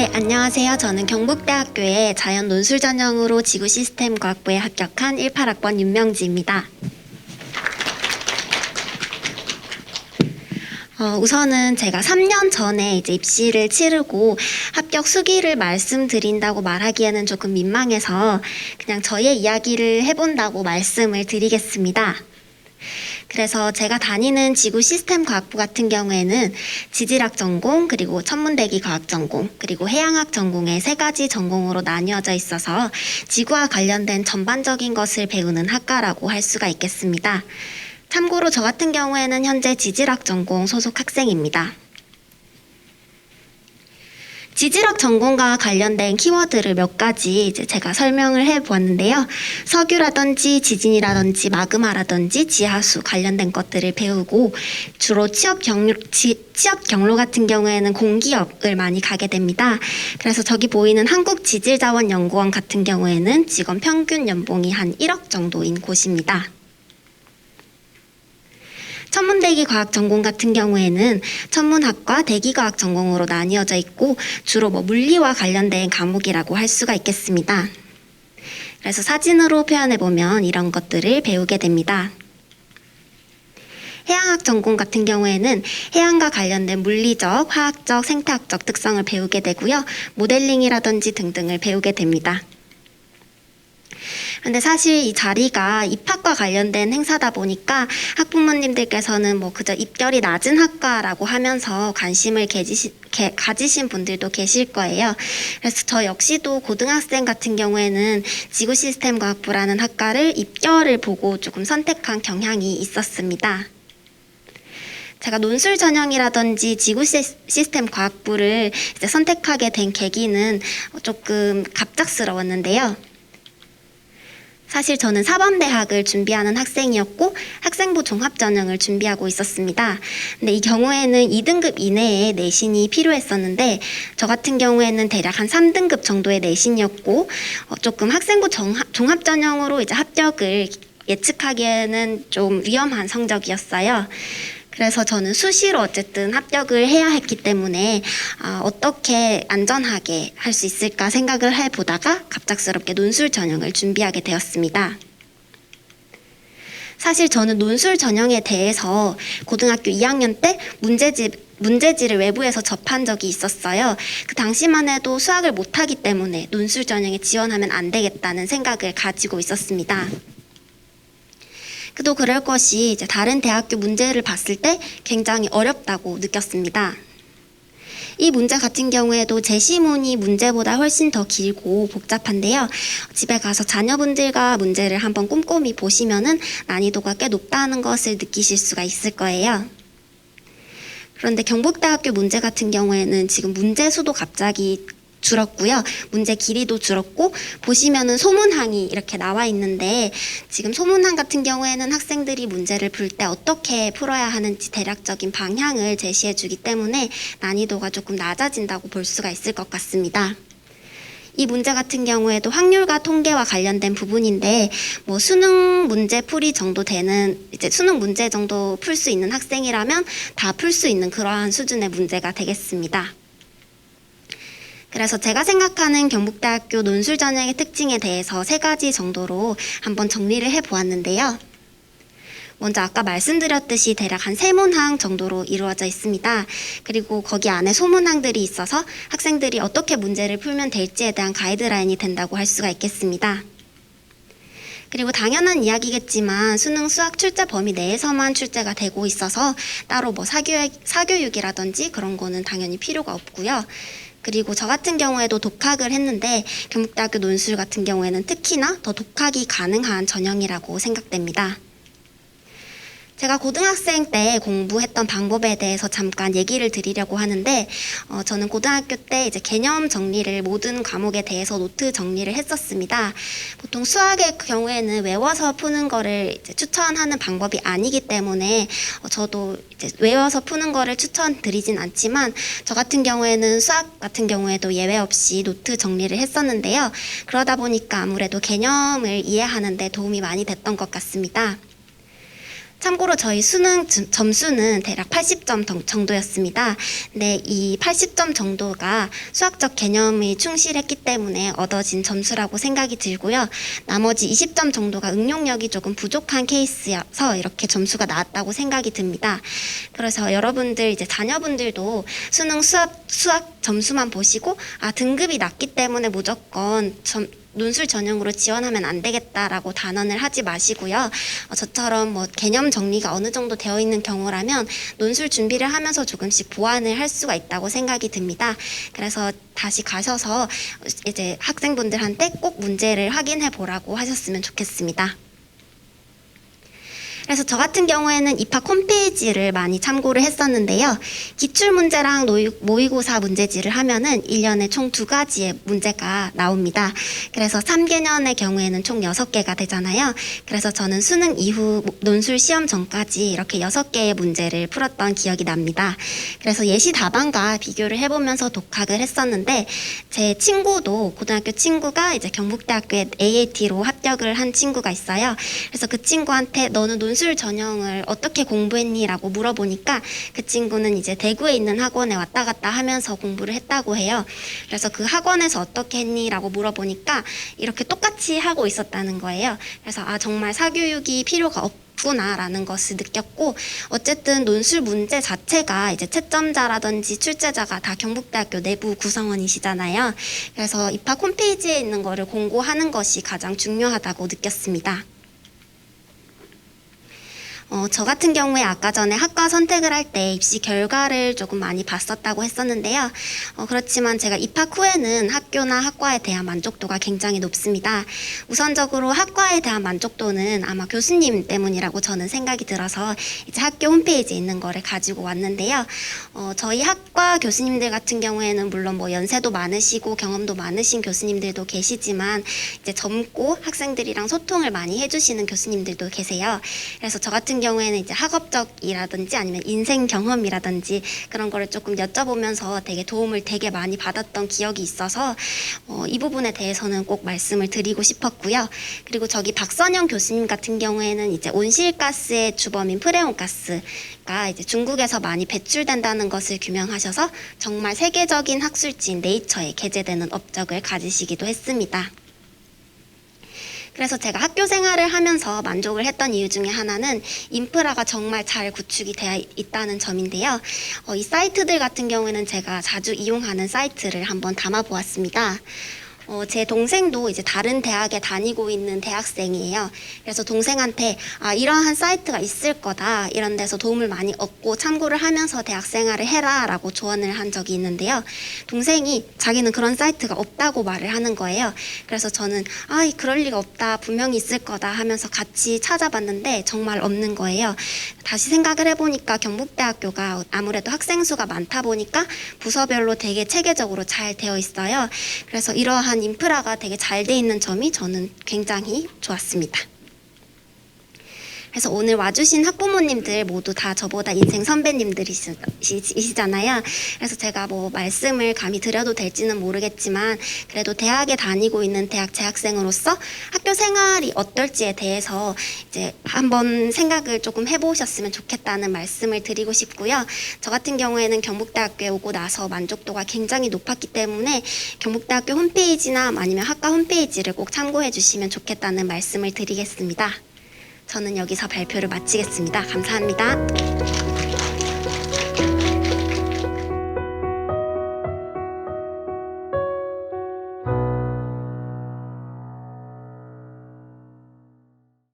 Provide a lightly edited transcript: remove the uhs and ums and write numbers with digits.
네, 안녕하세요. 저는 경북대학교의 자연 논술 전형으로 지구 시스템 과학부에 합격한 18학번 윤명지입니다. 우선은 제가 3년 전에 이제 입시를 치르고 합격 수기를 말씀드린다고 말하기에는 조금 민망해서 그냥 저의 이야기를 해본다고 말씀을 드리겠습니다. 그래서 제가 다니는 지구 시스템 과학부 같은 경우에는 지질학 전공, 그리고 천문대기 과학 전공, 그리고 해양학 전공의 3가지 전공으로 나뉘어져 있어서 지구와 관련된 전반적인 것을 배우는 학과라고 할 수가 있겠습니다. 참고로 저 같은 경우에는 현재 지질학 전공 소속 학생입니다. 지질학 전공과 관련된 키워드를 몇 가지 이제 제가 설명을 해보았는데요. 석유라든지 지진이라든지 마그마라든지 지하수 관련된 것들을 배우고 주로 취업 경로 같은 경우에는 공기업을 많이 가게 됩니다. 그래서 저기 보이는 한국지질자원연구원 같은 경우에는 직원 평균 연봉이 한 1억 정도인 곳입니다. 천문대기 과학 전공 같은 경우에는 천문학과 대기과학 전공으로 나뉘어져 있고 주로 물리와 관련된 과목이라고 할 수가 있겠습니다. 그래서 사진으로 표현해보면 이런 것들을 배우게 됩니다. 해양학 전공 같은 경우에는 해양과 관련된 물리적, 화학적, 생태학적 특성을 배우게 되고요. 모델링이라든지 등등을 배우게 됩니다. 근데 사실 이 자리가 입학과 관련된 행사다 보니까 학부모님들께서는 그저 입결이 낮은 학과라고 하면서 관심을 가지신 분들도 계실 거예요. 그래서 저 역시도 고등학생 같은 경우에는 지구시스템과학부라는 학과를 입결을 보고 조금 선택한 경향이 있었습니다. 제가 논술 전형이라든지 지구 시스템 과학부를 이제 선택하게 된 계기는 조금 갑작스러웠는데요. 사실 저는 사범대학을 준비하는 학생이었고 학생부 종합전형을 준비하고 있었습니다. 근데 이 경우에는 2등급 이내에 내신이 필요했었는데 저 같은 경우에는 대략 한 3등급 정도의 내신이었고 조금 학생부 종합전형으로 이제 합격을 예측하기에는 좀 위험한 성적이었어요. 그래서 저는 수시로 어쨌든 합격을 해야 했기 때문에 어떻게 안전하게 할 수 있을까 생각을 해보다가 갑작스럽게 논술 전형을 준비하게 되었습니다. 사실 저는 논술 전형에 대해서 고등학교 2학년 때 문제지를 외부에서 접한 적이 있었어요. 그 당시만 해도 수학을 못하기 때문에 논술 전형에 지원하면 안 되겠다는 생각을 가지고 있었습니다. 그도 그럴 것이 이제 다른 대학교 문제를 봤을 때 굉장히 어렵다고 느꼈습니다. 이 문제 같은 경우에도 제시문이 문제보다 훨씬 더 길고 복잡한데요. 집에 가서 자녀분들과 문제를 한번 꼼꼼히 보시면은 난이도가 꽤 높다는 것을 느끼실 수가 있을 거예요. 그런데 경북대학교 문제 같은 경우에는 지금 문제 수도 갑자기 줄었고요. 문제 길이도 줄었고 보시면은 소문항이 이렇게 나와 있는데 지금 소문항 같은 경우에는 학생들이 문제를 풀 때 어떻게 풀어야 하는지 대략적인 방향을 제시해 주기 때문에 난이도가 조금 낮아진다고 볼 수가 있을 것 같습니다. 이 문제 같은 경우에도 확률과 통계와 관련된 부분인데 수능 문제 풀이 정도 되는 이제 수능 문제 정도 풀 수 있는 학생이라면 다 풀 수 있는 그러한 수준의 문제가 되겠습니다. 그래서 제가 생각하는 경북대학교 논술 전형의 특징에 대해서 3가지 정도로 한번 정리를 해보았는데요. 먼저 아까 말씀드렸듯이 대략 한 3문항 정도로 이루어져 있습니다. 그리고 거기 안에 소문항들이 있어서 학생들이 어떻게 문제를 풀면 될지에 대한 가이드라인이 된다고 할 수가 있겠습니다. 그리고 당연한 이야기겠지만 수능 수학 출제 범위 내에서만 출제가 되고 있어서 따로 사교육이라든지 그런 거는 당연히 필요가 없고요. 그리고 저 같은 경우에도 독학을 했는데 경북대학교 논술 같은 경우에는 특히나 더 독학이 가능한 전형이라고 생각됩니다. 제가 고등학생 때 공부했던 방법에 대해서 잠깐 얘기를 드리려고 하는데 저는 고등학교 때 이제 개념 정리를 모든 과목에 대해서 노트 정리를 했었습니다. 보통 수학의 경우에는 외워서 푸는 거를 이제 추천하는 방법이 아니기 때문에 저도 이제 외워서 푸는 거를 추천드리진 않지만 저 같은 경우에는 수학 같은 경우에도 예외 없이 노트 정리를 했었는데요. 그러다 보니까 아무래도 개념을 이해하는 데 도움이 많이 됐던 것 같습니다. 참고로 저희 수능 점수는 대략 80점 정도였습니다. 근데 이 80점 정도가 수학적 개념이 충실했기 때문에 얻어진 점수라고 생각이 들고요. 나머지 20점 정도가 응용력이 조금 부족한 케이스여서 이렇게 점수가 나왔다고 생각이 듭니다. 그래서 여러분들 이제 자녀분들도 수능 수학 점수만 보시고 등급이 낮기 때문에 무조건 논술 전형으로 지원하면 안 되겠다라고 단언을 하지 마시고요. 저처럼 뭐 개념 정리가 어느 정도 되어 있는 경우라면 논술 준비를 하면서 조금씩 보완을 할 수가 있다고 생각이 듭니다. 그래서 다시 가셔서 이제 학생분들한테 꼭 문제를 확인해 보라고 하셨으면 좋겠습니다. 그래서 저 같은 경우에는 입학 홈페이지를 많이 참고를 했었는데요. 기출문제랑 모의고사 문제지를 하면은 1년에 총 2가지의 문제가 나옵니다. 그래서 3개년의 경우에는 총 6개가 되잖아요. 그래서 저는 수능 이후 논술 시험 전까지 이렇게 6개의 문제를 풀었던 기억이 납니다. 그래서 예시 답안과 비교를 해보면서 독학을 했었는데 제 친구도 고등학교 친구가 이제 경북대학교에 AAT로 합격을 한 친구가 있어요. 그래서 그 친구한테 너는 논술 전형을 어떻게 공부했니? 라고 물어보니까 그 친구는 이제 대구에 있는 학원에 왔다 갔다 하면서 공부를 했다고 해요. 그래서 그 학원에서 어떻게 했니? 라고 물어보니까 이렇게 똑같이 하고 있었다는 거예요. 그래서 정말 사교육이 필요가 없구나라는 것을 느꼈고, 어쨌든 논술 문제 자체가 이제 채점자라든지 출제자가 다 경북대학교 내부 구성원이시잖아요. 그래서 입학 홈페이지에 있는 거를 공고하는 것이 가장 중요하다고 느꼈습니다. 저 같은 경우에 아까 전에 학과 선택을 할 때 입시 결과를 조금 많이 봤었다고 했었는데요. 그렇지만 제가 입학 후에는 학교나 학과에 대한 만족도가 굉장히 높습니다. 우선적으로 학과에 대한 만족도는 아마 교수님 때문이라고 저는 생각이 들어서 이제 학교 홈페이지에 있는 거를 가지고 왔는데요. 저희 학과 교수님들 같은 경우에는 물론 뭐 연세도 많으시고 경험도 많으신 교수님들도 계시지만 이제 젊고 학생들이랑 소통을 많이 해주시는 교수님들도 계세요. 그래서 저 같은 경우에는 이제 학업적이라든지 아니면 인생 경험이라든지 그런 거를 조금 여쭤보면서 되게 도움을 되게 많이 받았던 기억이 있어서 이 부분에 대해서는 꼭 말씀을 드리고 싶었고요. 그리고 저기 박선영 교수님 같은 경우에는 이제 온실가스의 주범인 프레온가스가 이제 중국에서 많이 배출된다는 것을 규명하셔서 정말 세계적인 학술지인 네이처에 게재되는 업적을 가지시기도 했습니다. 그래서 제가 학교 생활을 하면서 만족을 했던 이유 중에 하나는 인프라가 정말 잘 구축이 되어 있다는 점인데요. 이 사이트들 같은 경우에는 제가 자주 이용하는 사이트를 한번 담아보았습니다. 제 동생도 이제 다른 대학에 다니고 있는 대학생이에요. 그래서 동생한테 이러한 사이트가 있을 거다, 이런 데서 도움을 많이 얻고 참고를 하면서 대학 생활을 해라 라고 조언을 한 적이 있는데요. 동생이 자기는 그런 사이트가 없다고 말을 하는 거예요. 그래서 저는 그럴 리가 없다, 분명히 있을 거다 하면서 같이 찾아봤는데 정말 없는 거예요. 다시 생각을 해보니까 경북대학교가 아무래도 학생 수가 많다 보니까 부서별로 되게 체계적으로 잘 되어 있어요. 그래서 이러한 인프라가 되게 잘 돼 있는 점이 저는 굉장히 좋았습니다. 그래서 오늘 와주신 학부모님들 모두 다 저보다 인생 선배님들이시잖아요. 그래서 제가 뭐 말씀을 감히 드려도 될지는 모르겠지만 그래도 대학에 다니고 있는 대학 재학생으로서 학교 생활이 어떨지에 대해서 이제 한번 생각을 조금 해보셨으면 좋겠다는 말씀을 드리고 싶고요. 저 같은 경우에는 경북대학교에 오고 나서 만족도가 굉장히 높았기 때문에 경북대학교 홈페이지나 아니면 학과 홈페이지를 꼭 참고해 주시면 좋겠다는 말씀을 드리겠습니다. 저는 여기서 발표를 마치겠습니다. 감사합니다.